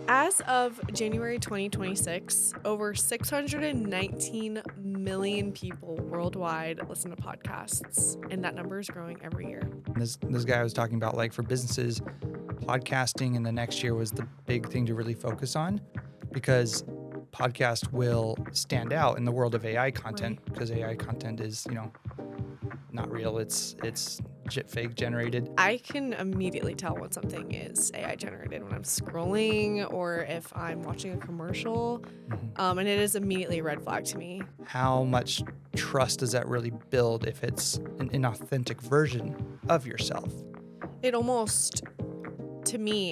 As of January 2026, over 619 million people worldwide listen to podcasts, and that number is growing every year. This guy was talking about, like, for businesses, podcasting in the next year was the big thing to really focus on because podcast will stand out in the world of AI content Right. because AI content is, not real. It's fake generated. I can immediately tell when something is AI generated when I'm scrolling or if I'm watching a commercial, Mhm. and it is immediately a red flag to me. How much trust does that really build if it's an inauthentic version of yourself? It almost to me,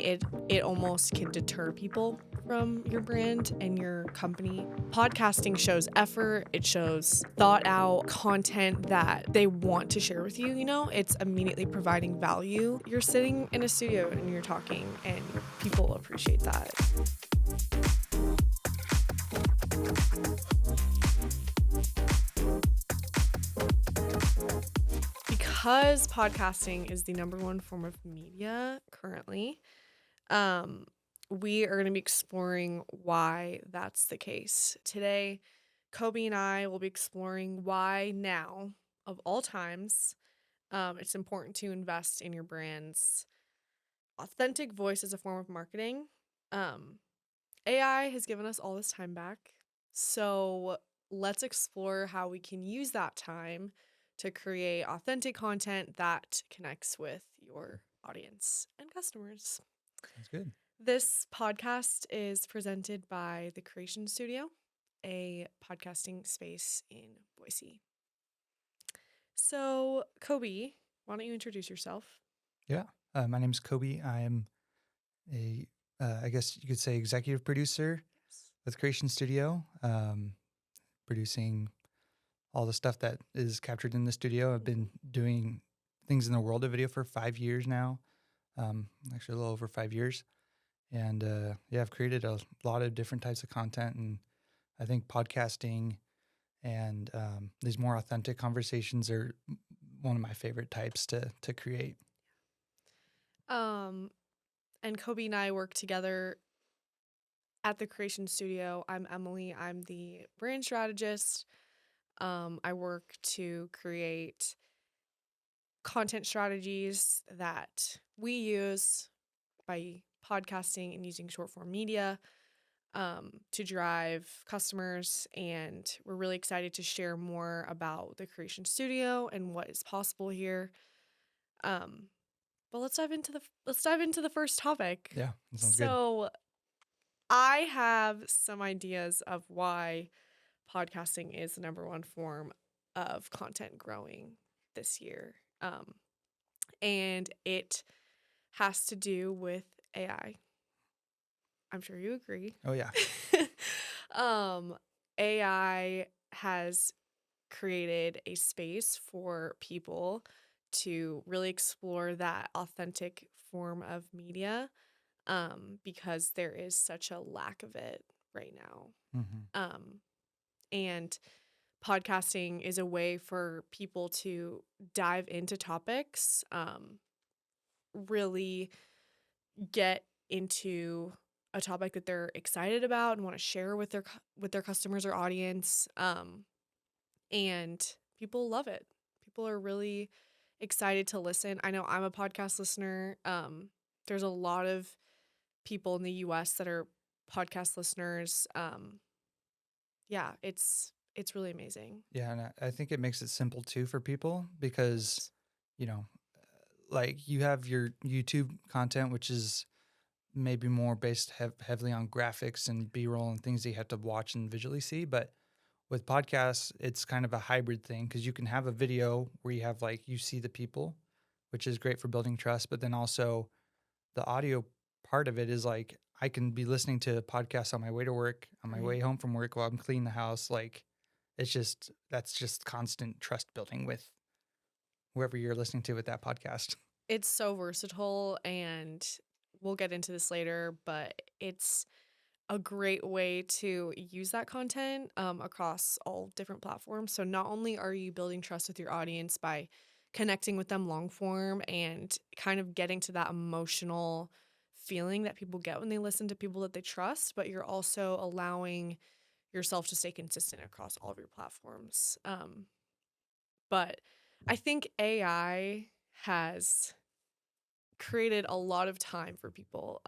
it almost can deter people from your brand and your company. Podcasting shows effort, it shows thought out content that they want to share with you, It's immediately providing value. You're sitting in a studio and you're talking and people appreciate that. Because podcasting is the number one form of media currently, um, we are going to be exploring why that's the case. Today, Kobe and I will be exploring why now, of all times, it's important to invest in your brand's authentic voice as a form of marketing. Um, AI has given us all this time back. So let's explore how we can use that time to create authentic content that connects with your audience and customers. Sounds good. This podcast is presented by The Creation Studio, a podcasting space in Boise. So, Kobe, why don't you introduce yourself? Yeah. My name's Kobe. I am a, I guess you could say, executive producer Yes. with Creation Studio, producing all the stuff that is captured in the studio. I've been doing things in the world of video for 5 years now, actually a little over 5 years. And yeah, I've created a lot of different types of content. And I think podcasting and these more authentic conversations are one of my favorite types to create. Um, and Kobe and I work together at The Creation Studio. I'm Emily. I'm the brand strategist. I work to create content strategies that we use by podcasting and using short form media to drive customers. And we're really excited to share more about the Creation Studio and what is possible here. Um, but let's dive into the first topic. Yeah, that sounds good. So I have some ideas of why podcasting is the number one form of content growing this year. And it has to do with AI. I'm sure you agree. Oh, yeah. um, AI has created a space for people to really explore that authentic form of media because there is such a lack of it right now. Hmm. Um, and podcasting is a way for people to dive into topics, really get into a topic that they're excited about and want to share with their customers or audience. And people love it. People are really excited to listen. I know I'm a podcast listener. There's a lot of people in the US that are podcast listeners. Yeah, it's really amazing. Yeah, and I think it makes it simple too for people because, you know, like you have your YouTube content, which is maybe more based heavily on graphics and B-roll and things that you have to watch and visually see. But with podcasts, it's kind of a hybrid thing because you can have a video where you have like you see the people, which is great for building trust. But then also the audio part of it is like I can be listening to a podcast on my way to work, on my Right. way home from work while I'm cleaning the house. Like it's just that's just constant trust building with whoever you're listening to with that podcast. It's so versatile and we'll get into this later, but it's a great way to use that content across all different platforms. So not only are you building trust with your audience by connecting with them long form and kind of getting to that emotional feeling that people get when they listen to people that they trust, but you're also allowing yourself to stay consistent across all of your platforms. But I think AI has created a lot of time for people.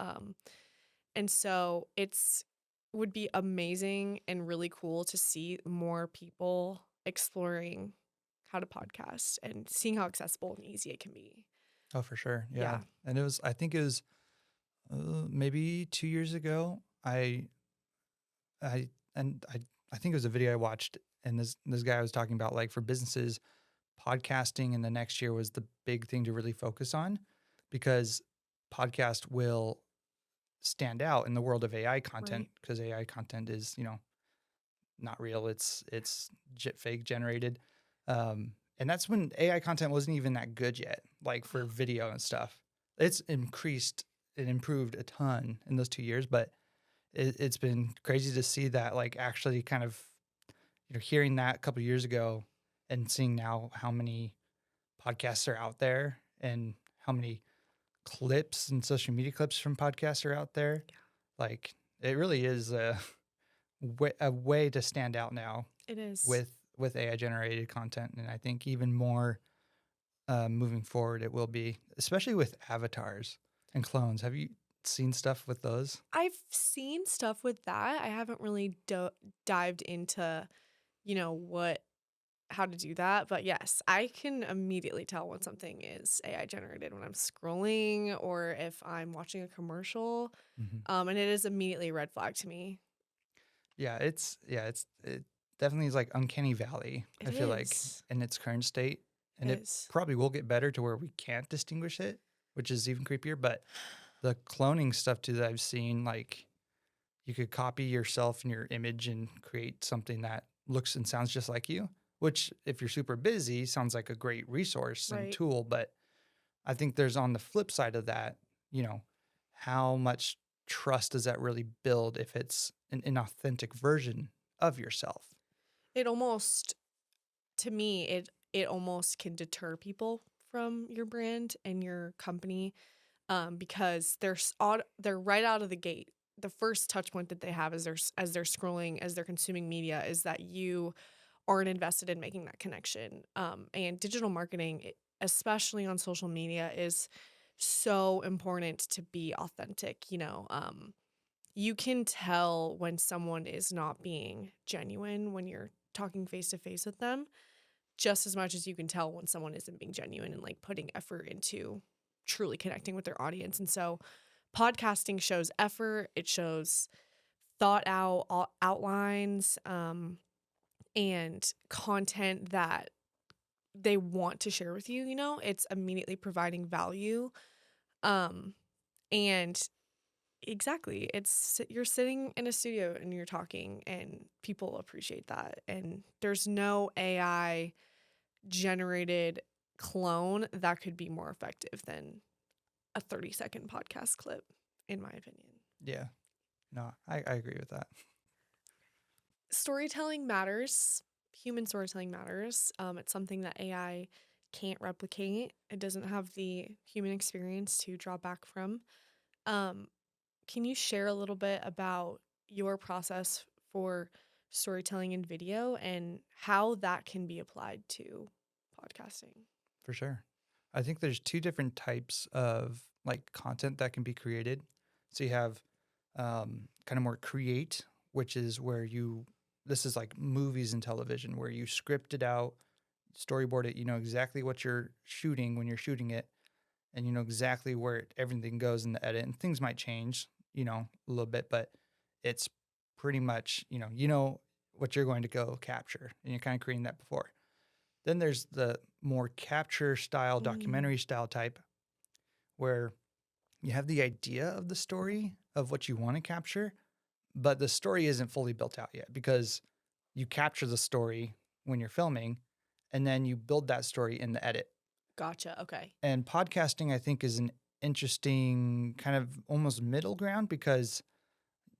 And so it's would be amazing and really cool to see more people exploring how to podcast and seeing how accessible and easy it can be. Oh, for sure. Yeah. Yeah. And I think it was maybe 2 years ago. I, and I think it was a video I watched, and this guy was talking about like for businesses, podcasting in the next year was the big thing to really focus on because podcast will stand out in the world of AI content Right. because AI content is, not real. It's fake generated. And that's when AI content wasn't even that good yet, like for video and stuff. It's increased and improved a ton in those 2 years, but it's been crazy to see that like actually kind of, hearing that a couple of years ago and seeing now how many podcasts are out there and how many clips and social media clips from podcasts are out there. Like it really is a way to stand out now It is. with AI generated content, and I think even more moving forward it will be, especially with avatars and clones. Have you seen stuff with those? I've seen stuff with that. I haven't really dived into, what how to do that, but yes, I can immediately tell when something is AI generated when I'm scrolling or if I'm watching a commercial. Hmm. And it is immediately a red flag to me. It definitely is like uncanny valley. It I feel like is. in its current state, It and it is. probably will get better to where we can't distinguish it, which is even creepier. But the cloning stuff too that I've seen, like you could copy yourself and your image and create something that looks and sounds just like you, which if you're super busy sounds like a great resource and Right. tool. But I think there's on the flip side of that, you know, how much trust does that really build if it's an inauthentic version of yourself? It almost to me it almost can deter people from your brand and your company, because they're right out of the gate. The first touch point that they have is as they're scrolling, as they're consuming media, is that you aren't invested in making that connection. And digital marketing, especially on social media, is so important to be authentic. You can tell when someone is not being genuine when you're talking face to face with them, just as much as you can tell when someone isn't being genuine and like putting effort into truly connecting with their audience. And so podcasting shows effort, it shows thought out outlines, and content that they want to share with you. It's immediately providing value. Um, and exactly, you're sitting in a studio and you're talking, and people appreciate that. And there's no AI generated clone that could be more effective than a 30-second podcast clip, in my opinion. Yeah, no, I agree with that. Storytelling matters. Human storytelling matters. It's something that AI can't replicate. It doesn't have the human experience to draw back from. Um, can you share a little bit about your process for storytelling in video and how that can be applied to podcasting? For sure. I think there's two different types of like content that can be created. So you have kind of more create, which is where this is like movies and television, where you script it out, storyboard it, you know exactly what you're shooting when you're shooting it, and you know exactly where everything goes in the edit. And things might change, a little bit, but it's pretty much, you know what you're going to go capture, and you're kind of creating that before. Then there's the more capture style, Mm, documentary style type, where you have the idea of the story of what you want to capture, but the story isn't fully built out yet because you capture the story when you're filming and then you build that story in the edit. gotcha. Okay. And podcasting, I think, is an interesting kind of almost middle ground because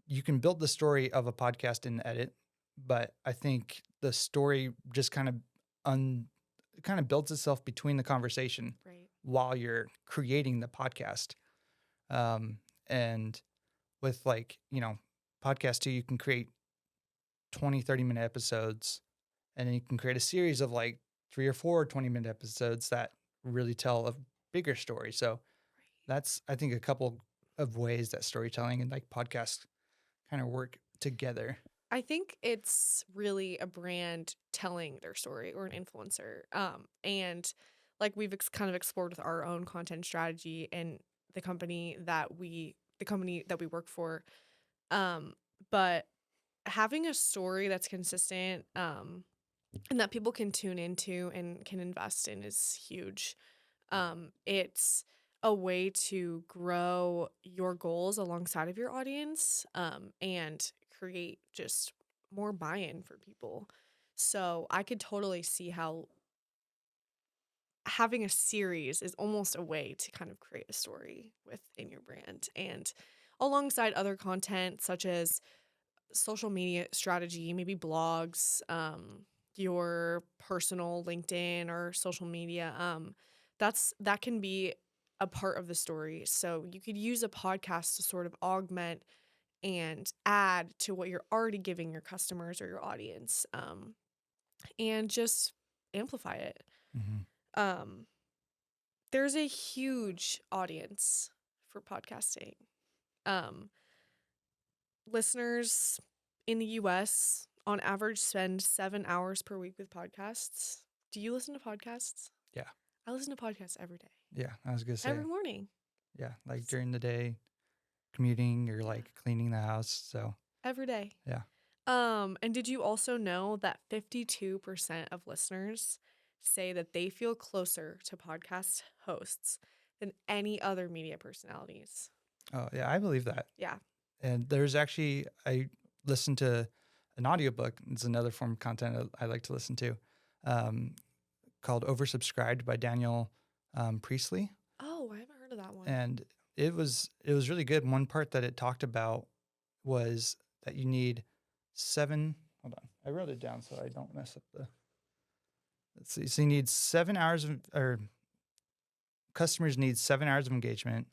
you can build the story of a podcast in the edit, but I think the story just kind of builds itself between the conversation Right. while you're creating the podcast. And with like, podcast too, you can create 20, 30-minute episodes, and then you can create a series of like 3 or 4 20-minute episodes that really tell a bigger story. So that's, I think, a couple of ways that storytelling and like podcasts kind of work together. I think it's really a brand telling their story or an influencer. And like we've kind of explored with our own content strategy and the company that we work for. Um, but having a story that's consistent, and that people can tune into and can invest in is huge. It's a way to grow your goals alongside of your audience, and create just more buy-in for people. So I could totally see how having a series is almost a way to kind of create a story within your brand and alongside other content such as social media strategy, maybe blogs, your personal LinkedIn or social media. That can be a part of the story. So you could use a podcast to sort of augment and add to what you're already giving your customers or your audience, and just amplify it. Hmm. Um, there's a huge audience for podcasting. Um, Listeners in the US on average spend 7 hours per week with podcasts. Do you listen to podcasts? Yeah. I listen to podcasts every day, Yeah. I was going to say, every morning, yeah, like during the day, commuting or yeah, like cleaning the house. So, every day. yeah. And did you also know that 52% of listeners say that they feel closer to podcast hosts than any other media personalities? Oh, yeah. I believe that. Yeah. And there's actually, I listened to an audiobook. It's another form of content I like to listen to, um, called Oversubscribed by Daniel Priestley. Oh, I haven't heard of that one. And it was really good. One part that it talked about was that you need 7. Hold on, I wrote it down so I don't mess up the. Let's see. So you need 7 hours of, or customers need 7 hours of engagement,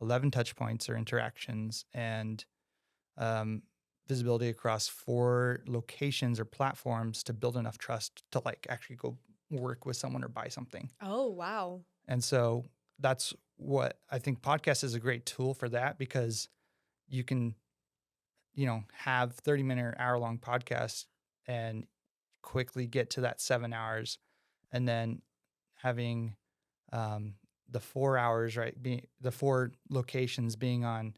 11 touch points or interactions, and um, visibility across 4 locations or platforms to build enough trust to like actually go work with someone or buy something. Oh, wow. And so that's what I think podcast is a great tool for that, because you can, have 30-minute or hour-long podcasts and quickly get to that 7 hours, and then having um, the 4 hours, right? The 4 locations being on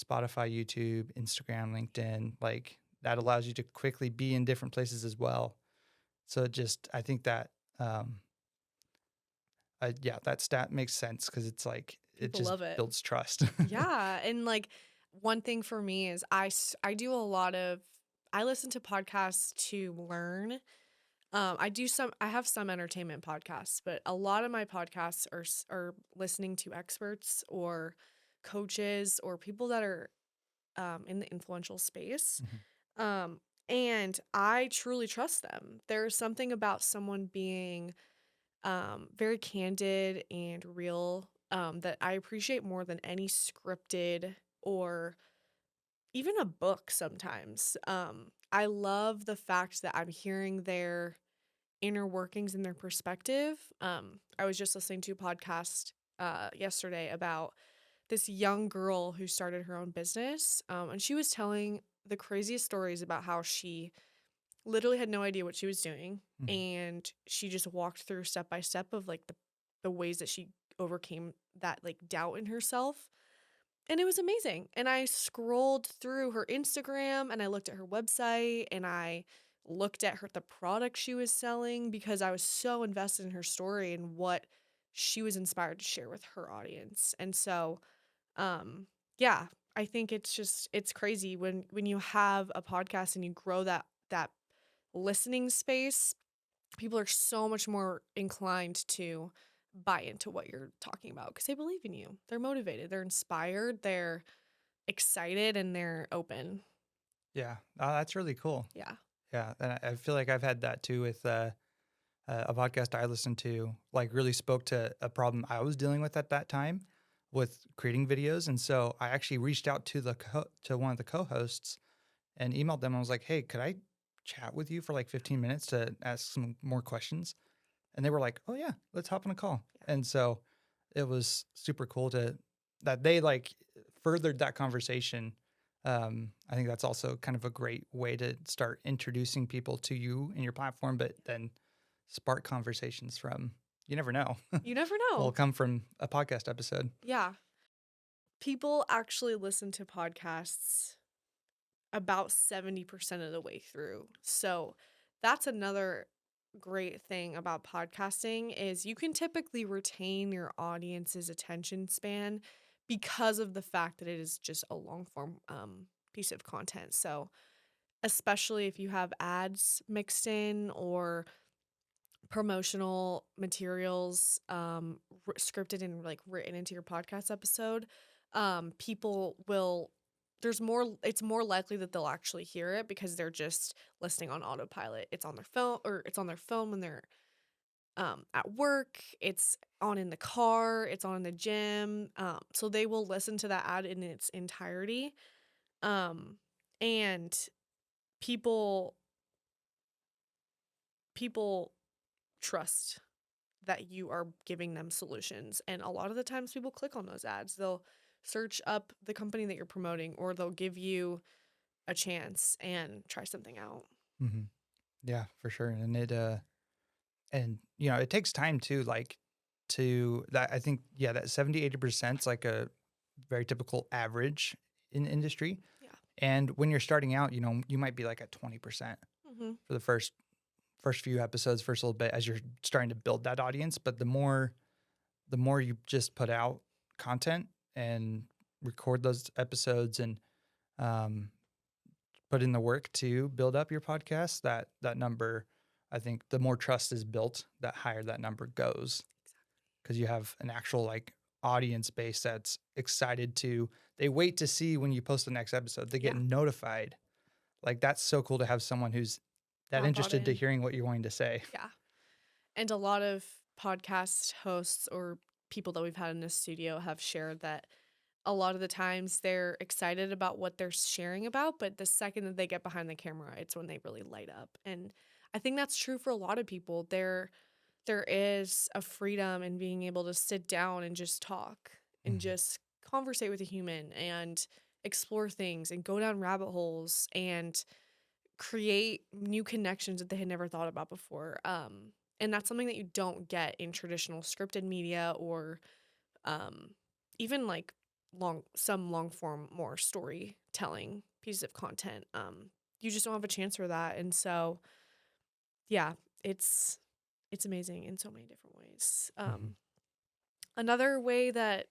Spotify, YouTube, Instagram, LinkedIn, like that allows you to quickly be in different places as well. So I think that, yeah, that stat makes sense because it's like it People just love it. builds trust. Yeah, and like one thing for me is I do a lot of I listen to podcasts to learn. I have some entertainment podcasts, but a lot of my podcasts are listening to experts or coaches or people that are in the influential space. Mhm. And I truly trust them. There's something about someone being very candid and real, that I appreciate more than any scripted or even a book sometimes. I love the fact that I'm hearing their inner workings and their perspective. I was just listening to a podcast yesterday about this young girl who started her own business, and she was telling the craziest stories about how she literally had no idea what she was doing, Mhm. and she just walked through step by step of like the ways that she overcame that like doubt in herself, and it was amazing. And I scrolled through her Instagram and I looked at her website and I looked at the product she was selling because I was so invested in her story and what she was inspired to share with her audience. And so, um, yeah, I think it's crazy when you have a podcast and you grow that listening space, people are so much more inclined to buy into what you're talking about because they believe in you. They're motivated, they're inspired, they're excited, and they're open. Yeah, that's really cool. Yeah. Yeah, and I feel like I've had that too with a podcast I listened to. Like, really spoke to a problem I was dealing with at that time. with creating videos. And so I actually reached out to to one of the co-hosts and emailed them. I was like, "Hey, could I chat with you for like 15 minutes to ask some more questions?" And they were like, "Oh yeah, let's hop on a call." Yeah. And so it was super cool that they like furthered that conversation. I think that's also kind of a great way to start introducing people to you and your platform, but then spark conversations from, you never know, You never will know. come from a podcast episode. Yeah. People actually listen to podcasts about 70% of the way through. So that's another great thing about podcasting is you can typically retain your audience's attention span because of the fact that it is just a long form piece of content. So especially if you have ads mixed in or promotional materials scripted and like written into your podcast episode, people will there's more it's more likely that they'll actually hear it because they're just listening on autopilot. It's on their phone or it's on their phone when they're at work, it's on in the car, it's on in the gym. So they will listen to that ad in its entirety. Um and people people trust that you are giving them solutions. And a lot of the times people click on those ads. They'll search up the company that you're promoting or they'll give you a chance and try something out. Hmm. Yeah, for sure. And you know, it takes time too, like to that. I think, yeah, that 70, 80% is like a very typical average in the industry. Yeah. And when you're starting out, you know, you might be like at 20% Mm-hmm. for the first few episodes, first little bit as you're starting to build that audience. But the more you just put out content and record those episodes and um, put in the work to build up your podcast, that number, I think the more trust is built, that higher that number goes because you have an actual like audience base that's excited to. They wait to see when you post the next episode. They get Yeah. notified. Like that's so cool to have someone who's that That bought interested to in. hearing what you're wanting to say. Yeah. And a lot of podcast hosts or people that we've had in this studio have shared that a lot of the times they're excited about what they're sharing about, but the second that they get behind the camera, it's when they really light up. And I think that's true for a lot of people. There is a freedom in being able to sit down and just talk and Mhm. just conversate with a human and explore things and go down rabbit holes and create new connections that they had never thought about before. And that's something that you don't get in traditional scripted media or um, even like long form, more storytelling pieces of content. You just don't have a chance for that. And so, yeah, it's it's amazing in so many different ways. Mhm. Another way that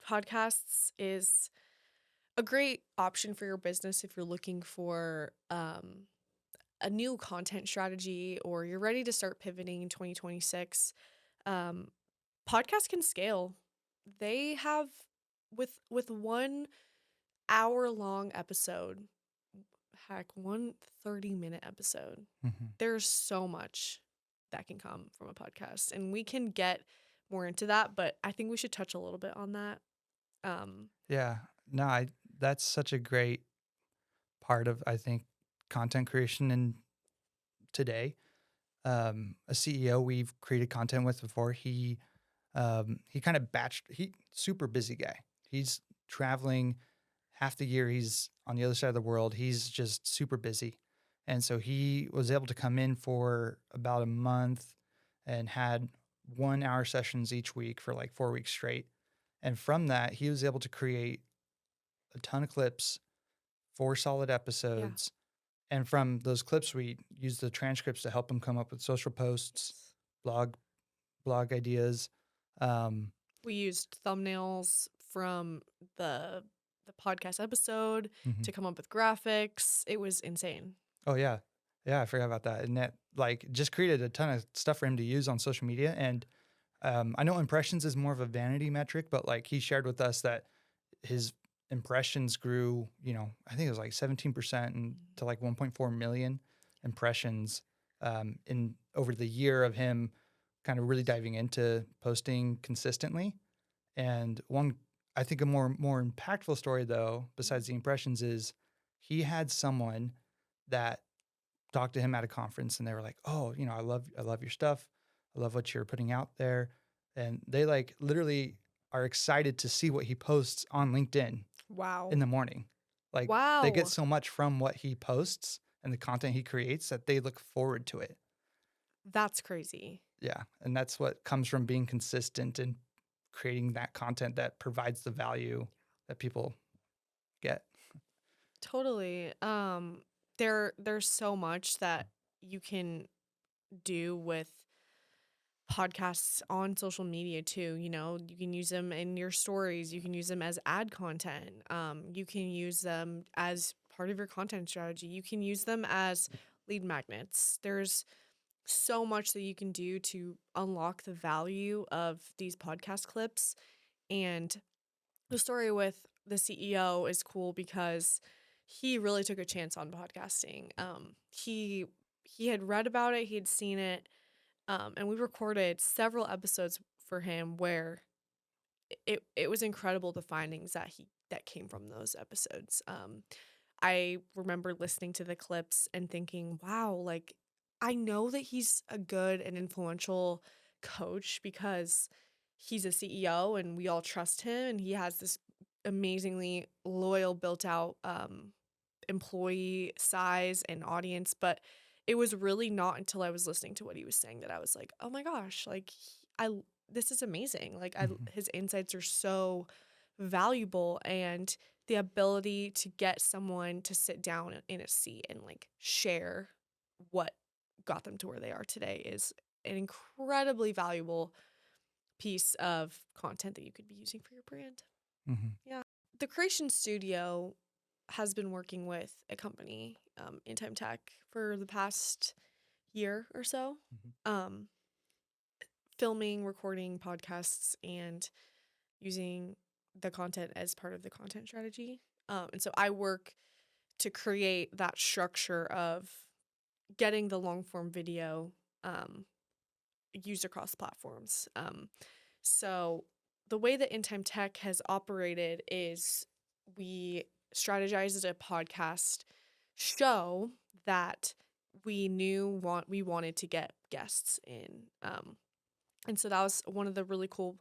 podcasts is a great option for your business if you're looking for a new content strategy or you're ready to start pivoting in 2026, um, podcasts can scale. They have with 1 hour long episode, heck, 1 30-minute episode. Mhm. There's so much that can come from a podcast, and we can get more into that, but I think we should touch a little bit on that. Um, Yeah. No, that's such a great part of I think content creation in today. A CEO we've created content with before, he kind of batched he super busy guy. He's traveling half the year, he's on the other side of the world. He's just super busy. And so he was able to come in for about a month and had 1 hour sessions each week for like 4 weeks straight. And from that, he was able to create a ton of clips, 4 solid yeah. episodes. And from those clips, we used the transcripts to help him come up with social posts, Yes. blog blog ideas. Um, We used thumbnails from the podcast episode mhm. to come up with graphics. It was insane. Oh yeah, yeah, I forgot about that. And that like just created a ton of stuff for him to use on social media. And I know impressions is more of a vanity metric, but like he shared with us that his impressions grew. You know, I think it was like 17% and to like 1.4 million impressions in over the year of him kind of really diving into posting consistently. And one I think a more impactful story though, besides the impressions, is he had someone that talked to him at a conference, and they were like, "Oh, I love your stuff. I love what you're putting out there," and they like literally are excited to see what he posts on LinkedIn Wow. in the morning. Like they get Wow. so much from what he posts and the content he creates that they look forward to it. That's crazy. Yeah, and that's what comes from being consistent and creating that content that provides the value that people get. Totally. There's so much that you can do with podcasts on social media too. You can use them in your stories, you can use them as ad content, you can use them as part of your content strategy, you can use them as lead magnets. There's so much that you can do to unlock the value of these podcast clips. And the story with the CEO is cool because he really took a chance on podcasting. He had read about it, he had seen it, and we recorded several episodes for him where it was incredible the findings that came from those episodes. I remember listening to the clips and thinking, wow, like I know that he's a good and influential coach because he's a CEO and we all trust him and he has this amazingly loyal built out employee size and audience. But it was really not until I was listening to what he was saying that I was like, oh my gosh, like this is amazing. Like Mhm, his insights are so valuable, and the ability to get someone to sit down in a seat and like share what got them to where they are today is an incredibly valuable piece of content that you could be using for your brand. mhm, Yeah. The Creation Studio has been working with a company, In Time Tech, for the past year or so, mhm. um, filming, recording podcasts, and using the content as part of the content strategy. And so I work to create that structure of getting the long form video um, used across platforms. So the way that In Time Tech has operated is we strategized a podcast show that we wanted to get guests in. And so that was one of the really cool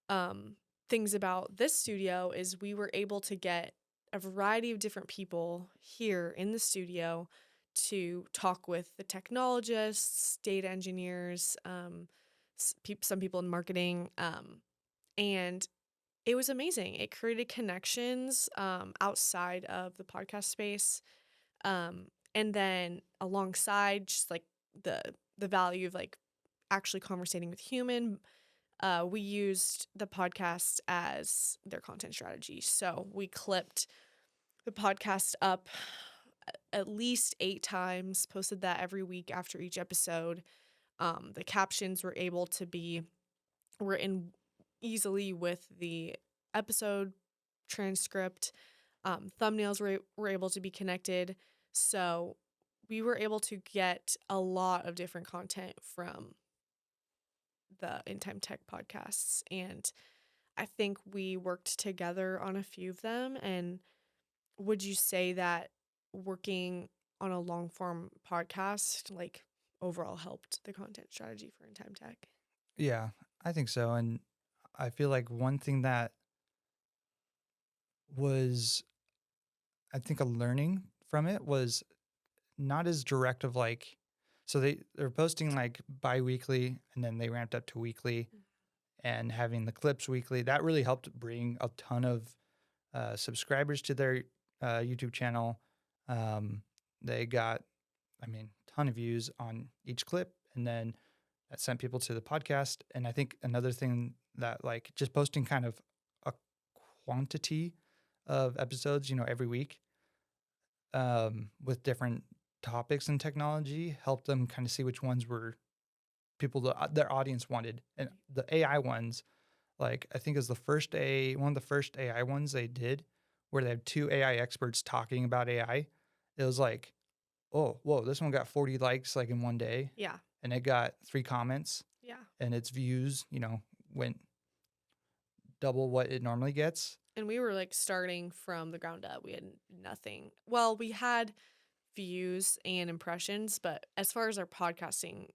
um, things about this studio is we were able to get a variety of different people here in the studio to talk with the technologists, data engineers, some people in marketing, and it was amazing. It created connections outside of the podcast space, and then alongside just like the value of like actually conversating with human, we used the podcast as their content strategy. So we clipped the podcast up at least 8 times, posted that every week after each episode. The captions were able to be written easily with the episode transcript. Thumbnails were able to be connected. So we were able to get a lot of different content from the In Time Tech podcasts. And I think we worked together on a few of them. And would you say that working on a long form podcast, like overall helped the content strategy for In Time Tech? Yeah, I think so. And I feel like one thing that was, I think, a learning from it was not as direct of like, so they're posting like bi-weekly and then they ramped up to weekly and having the clips weekly. That really helped bring a ton of subscribers to their YouTube channel. Um, they got, I mean, ton of views on each clip, and then that sent people to the podcast. And I think another thing that like just posting kind of a quantity of episodes, every week, with different topics and technology helped them kind of see which ones were people their audience wanted. And the AI ones, like I think is one of the first AI ones they did, where they had two AI experts talking about AI. It was like, oh, whoa, this one got 40 likes like in one day, Yeah. and it got 3 comments, Yeah. and its views, went double what it normally gets. And we were like starting from the ground up. We had nothing. Well, we had views and impressions, but as far as our podcasting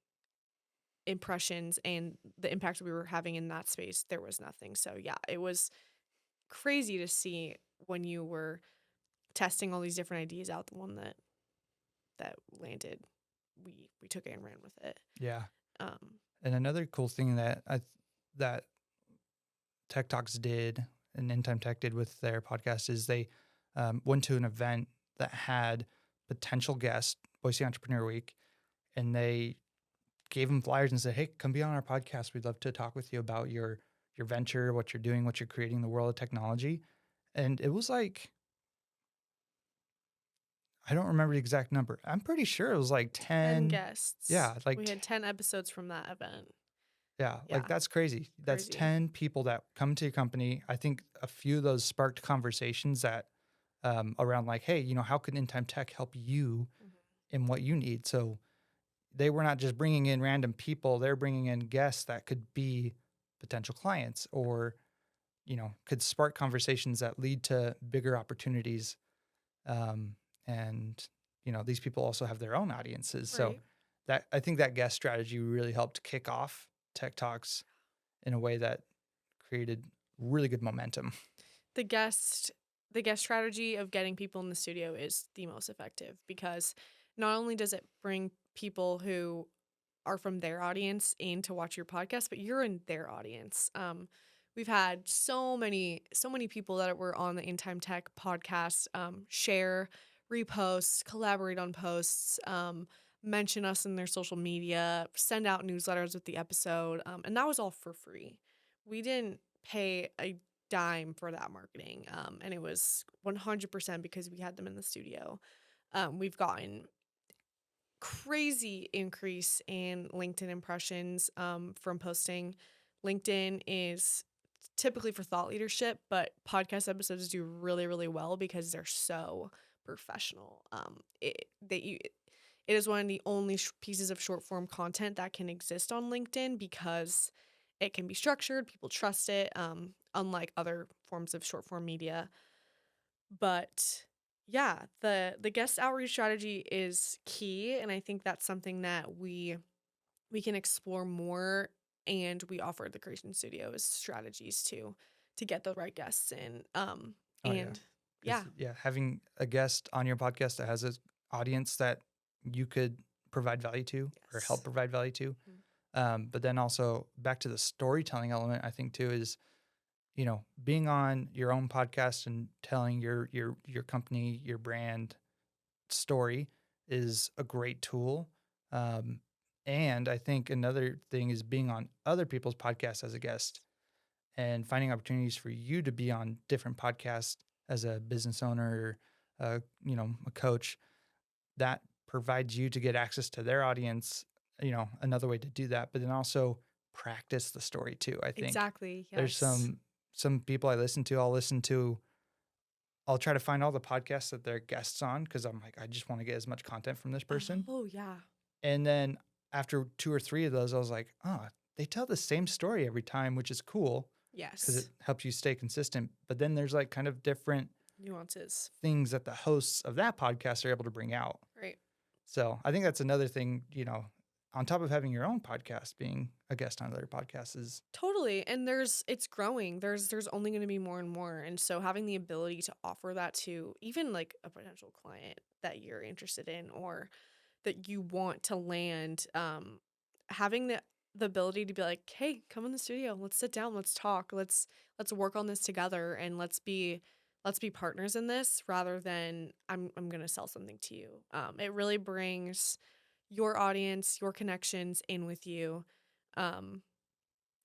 impressions and the impact we were having in that space, there was nothing. So yeah, it was crazy to see when you were testing all these different ideas out. The one that landed, we took it and ran with it. Yeah. Um, And another cool thing that Tech Talks did and In Time Tech did with their podcast is they went to an event that had potential guests, Boise Entrepreneur Week, and they gave them flyers and said, "Hey, come be on our podcast. We'd love to talk with you about your venture, what you're doing, what you're creating in the world of technology." And it was like, I don't remember the exact number. I'm pretty sure it was like 10 10. guests. Yeah, like we had 10 episodes from that event. yeah, Yeah. like that's crazy. That's Crazy. 10 people that come to your company. I think a few of those sparked conversations that around like, hey, how can In Time Tech help you in what you need? So they were not just bringing in random people, they're bringing in guests that could be potential clients or, could spark conversations that lead to bigger opportunities. And, these people also have their own audiences. So Right. that I think that guest strategy really helped kick off Tech Talks in a way that created really good momentum. The guest strategy of getting people in the studio is the most effective because not only does it bring people who are from their audience in to watch your podcast, but you're in their audience. We've had so many people that were on the In Time Tech podcast share, repost, collaborate on posts, mention us in their social media, send out newsletters with the episode, and that was all for free. We didn't pay a dime for that marketing, and it was 100% because we had them in the studio. We've gotten crazy increase in LinkedIn impressions from posting. LinkedIn is typically for thought leadership, but podcast episodes do really, really well because they're so professional. It is one of the only pieces of short form content that can exist on LinkedIn because it can be structured, people trust it, unlike other forms of short form media. But yeah, the guest outreach strategy is key, and I think that's something that we can explore more, and we offer the Creation Studios strategies to get the right guests in. Oh, yeah. And yeah, Yeah, having a guest on your podcast that has an audience that you could provide value to or help yes. provide value to. But then also back to the storytelling element, I think too is, being on your own podcast and telling your company, your brand story is a great tool. And I think another thing is being on other people's podcasts as a guest and finding opportunities for you to be on different podcasts as a business owner or, a coach that provides you to get access to their audience, another way to do that, but then also practice the story too. I think Exactly. there's Yes. some people I'll try to find all the podcasts that they're guests on because I'm like, I just want to get as much content from this person. Oh yeah. And then after 2 or 3 of those, I was like, oh, they tell the same story every time, which is cool because it Yes. helps you stay consistent. But then there's like kind of different Nuances. things that the hosts of that podcast are able to bring out. Right. So I think that's another thing, on top of having your own podcast, being a guest on other podcasts is Totally. And it's growing. There's only going to be more and more. And so having the ability to offer that to even like a potential client that you're interested in or that you want to land, having the ability to be like, "Hey, come in the studio. Let's sit down. Let's talk. Let's work on this together and let's be partners in this rather than I'm going to sell something to you." It really brings your audience, your connections in with you. Um,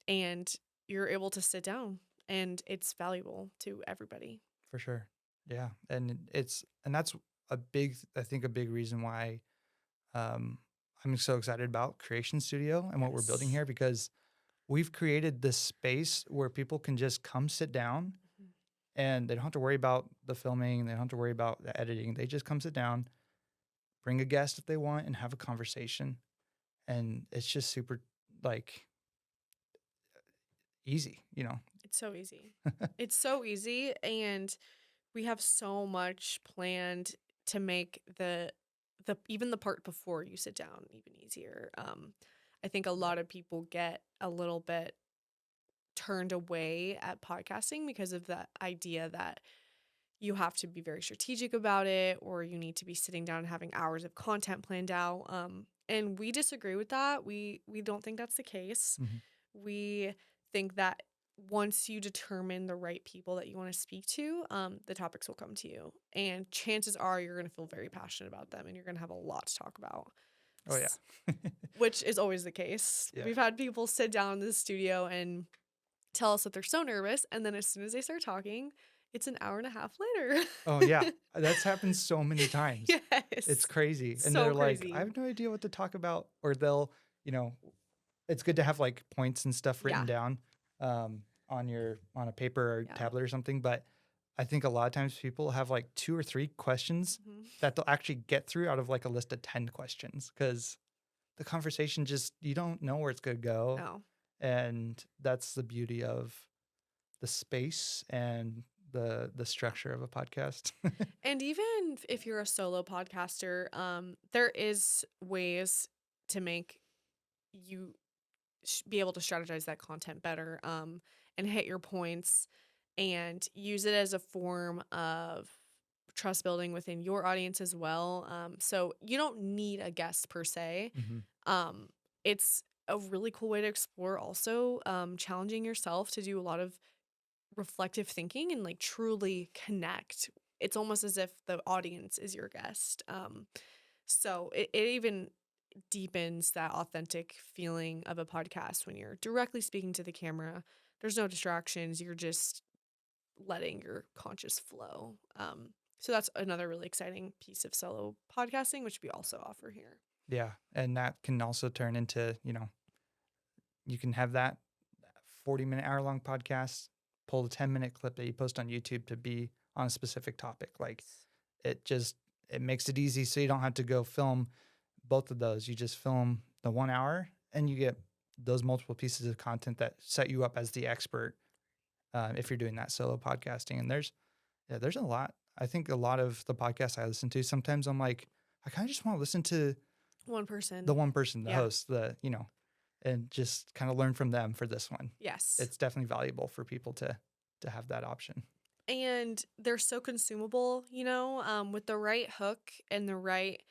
and you're able to sit down and it's valuable to everybody. for sure. Yeah. And that's I think a big reason why um, I'm so excited about Creation Studio and what we're building Yes. here because we've created this space where people can just come sit down Mhm. and they don't have to worry about the filming, they don't have to worry about the editing. They just come sit down, bring a guest if they want, and have a conversation. And it's just super like easy. It's so easy. It's so easy, and we have so much planned to make the even the part before you sit down even easier. I think a Yep. lot of people get a little bit turned away at podcasting because of the idea that you have to be very strategic about it, or you need to be sitting down and having hours of content planned out. And we disagree with that. We don't think that's the case. Hmm. We think that once you determine the right people that you want to speak to, the topics will come to you, and chances are you're going to feel very passionate about them, and you're going to have a lot to talk about. Oh yeah. S- which is always the case. Yeah. We've had people sit down in the studio and tell us that they're so nervous, and then as soon as they start talking, it's an hour and a half later. Oh yeah. That's happened so many times. It's Yes. crazy. And So they're like, I crazy. have no idea what to talk about. Or they'll, you know, it's good to have like points and stuff written Yeah. down on a paper or Yeah. tablet or something. But I think a lot of times people have like 2 or 3 questions Mhm. that they'll actually get through out of like a list of 10 questions because the conversation just, you don't know where it's going to go. No. And that's the beauty of the space and the structure of a podcast. And even if you're a solo podcaster, there is ways to make you be able to strategize that content better, and hit your points and use it as a form of trust building within your audience as well. So you don't need a guest per se. Hmm. Um, it's a really cool way to explore also, challenging yourself to do a lot of reflective thinking and like truly connect. It's almost as if the audience is your guest. So it even deepens that authentic feeling of a podcast when you're directly speaking to the camera. There's no distractions. You're just letting your conscious flow. So that's another really exciting piece of solo podcasting, which we also offer here. Yeah. And that can also turn into, you can have that 40-minute, hour-long podcast, pull the 10-minute clip that you post on YouTube to be on a specific topic. Like it makes it easy so you don't have to go film both of those. You just film the 1 hour and you get those multiple pieces of content that set you up as the expert if you're doing that solo podcasting. And there's a lot. I think a lot of the podcasts I listen to, sometimes I'm like, I kind of just want to listen to One the person. one person, the Yeah. host, and just kind of learn from them for this one. Yes. It's definitely valuable for people to have that option. And they're so consumable, with the right hook and the right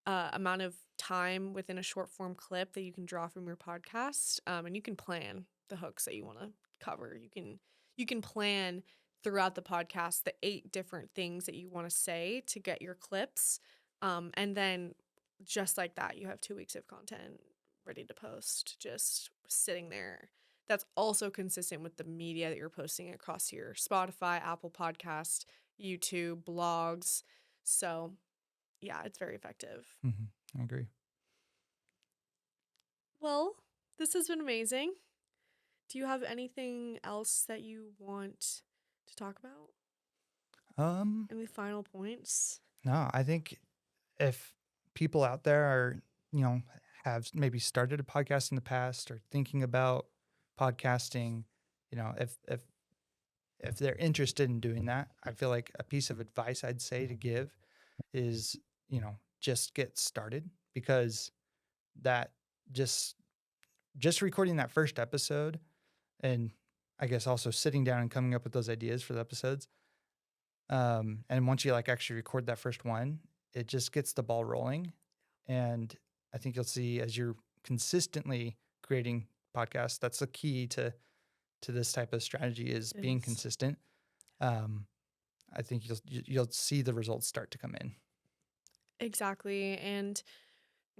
amount of time within a short form clip that you can draw from your podcast. And you can plan the hooks that you want to cover. You can plan throughout the podcast the 8 different things that you want to say to get your clips. And then just like that, you have 2 weeks of content ready to post, just sitting there. That's also consistent with the media that you're posting across your Spotify, Apple Podcast, YouTube, blogs. So yeah, it's very effective. I agree. Well, this has been amazing. Do you have anything else that you want to talk about? Any final points? No, I think if people out there are, have maybe started a podcast in the past or thinking about podcasting, if they're interested in doing that, I feel like a piece of advice I'd say to give is, just get started, because that just recording that first episode, and I guess also sitting down and coming up with those ideas for the episodes. And once you like actually record that first one, it just gets the ball rolling. And I think you'll see as you're consistently creating podcasts, that's the key to this type of strategy is It being is. consistent. I think you'll see the results start to come in. Exactly. And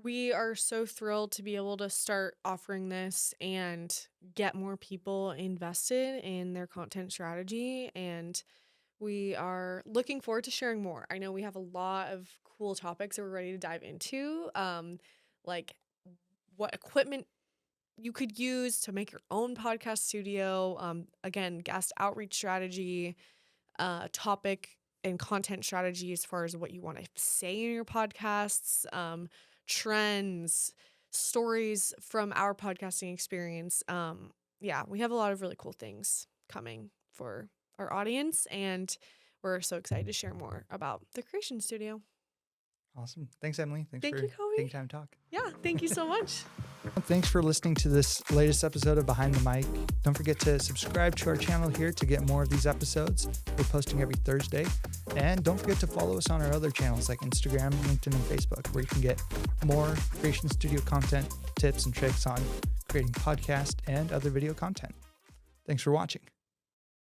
we are so thrilled to be able to start offering this and get more people invested in their content strategy. And we are looking forward to sharing more. I know we have a lot of cool topics that we're ready to dive into, like what equipment you could use to make your own podcast studio. Again, guest outreach strategy, topic and content strategy as far as what you want to say in your podcasts, trends, stories from our podcasting experience. Yeah, we have a lot of really cool things coming for our audience, and we're so excited to share more about the Creation Studio. Awesome. Thanks, Emily. Thanks Thank for you, Kobe. taking time to talk. Yeah, thank you so much. Thanks for listening to this latest episode of Behind the Mic. Don't forget to subscribe to our channel here to get more of these episodes. We're posting every Thursday. And don't forget to follow us on our other channels like Instagram, LinkedIn, and Facebook, where you can get more Creation Studio content, tips, and tricks on creating podcast and other video content. Thanks for watching.